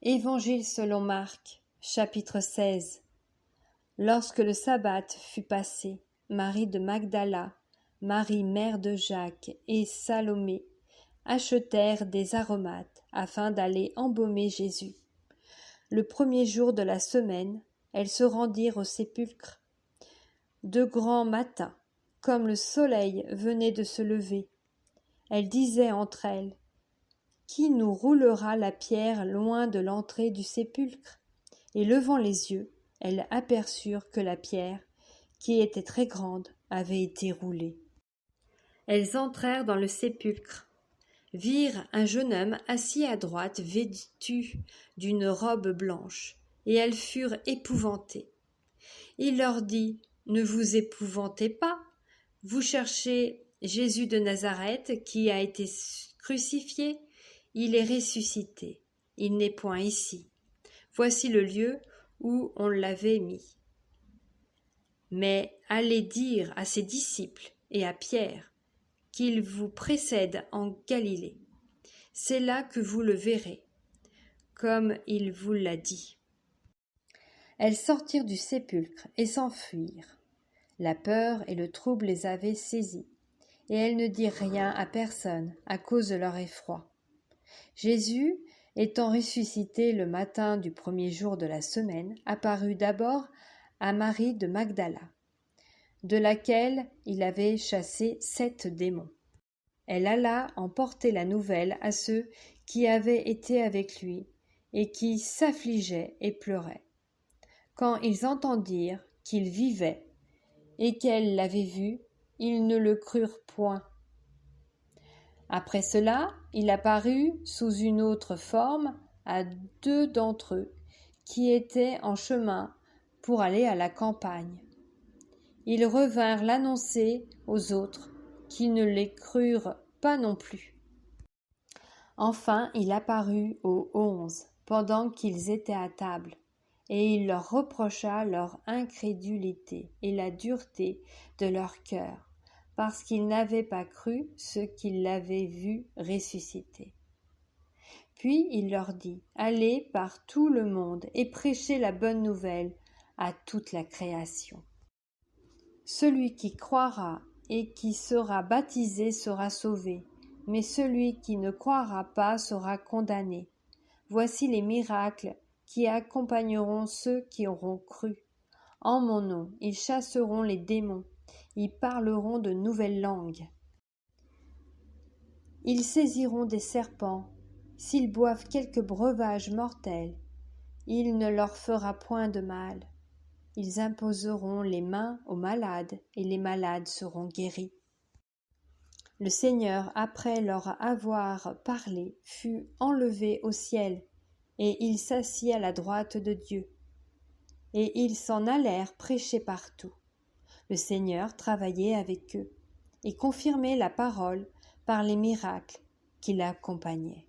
Évangile selon Marc, chapitre 16. Lorsque le sabbat fut passé, Marie de Magdala, Marie mère de Jacques et Salomé achetèrent des aromates afin d'aller embaumer Jésus. Le premier jour de la semaine, elles se rendirent au sépulcre. De grand matin, comme le soleil venait de se lever, elles disaient entre elles: Qui nous roulera la pierre loin de l'entrée du sépulcre? Et levant les yeux, elles aperçurent que la pierre, qui était très grande, avait été roulée. Elles entrèrent dans le sépulcre, virent un jeune homme assis à droite, vêtu d'une robe blanche, et elles furent épouvantées. Il leur dit: Ne vous épouvantez pas, vous cherchez Jésus de Nazareth qui a été crucifié. Il est ressuscité, il n'est point ici. Voici le lieu où on l'avait mis. Mais allez dire à ses disciples et à Pierre qu'il vous précède en Galilée. C'est là que vous le verrez, comme il vous l'a dit. Elles sortirent du sépulcre et s'enfuirent. La peur et le trouble les avaient saisies, et elles ne dirent rien à personne à cause de leur effroi. Jésus, étant ressuscité le matin du premier jour de la semaine, apparut d'abord à Marie de Magdala, de laquelle il avait chassé 7 démons. Elle alla en porter la nouvelle à ceux qui avaient été avec lui et qui s'affligeaient et pleuraient. Quand ils entendirent qu'il vivait et qu'elle l'avait vu, ils ne le crurent point. Après cela, il apparut sous une autre forme à 2 d'entre eux, qui étaient en chemin pour aller à la campagne. Ils revinrent l'annoncer aux autres, qui ne les crurent pas non plus. Enfin, il apparut aux 11, pendant qu'ils étaient à table, et il leur reprocha leur incrédulité et la dureté de leur cœur, parce qu'ils n'avaient pas cru ceux qui l'avaient vu ressusciter. Puis il leur dit: Allez par tout le monde et prêchez la bonne nouvelle à toute la création. Celui qui croira et qui sera baptisé sera sauvé, mais celui qui ne croira pas sera condamné. Voici les miracles qui accompagneront ceux qui auront cru. En mon nom, ils chasseront les démons. Ils parleront de nouvelles langues. Ils saisiront des serpents. S'ils boivent quelque breuvage mortel, il ne leur fera point de mal. Ils imposeront les mains aux malades, et les malades seront guéris. Le Seigneur, après leur avoir parlé, fut enlevé au ciel, et il s'assit à la droite de Dieu. Et ils s'en allèrent prêcher partout. Le Seigneur travaillait avec eux et confirmait la parole par les miracles qui l'accompagnaient.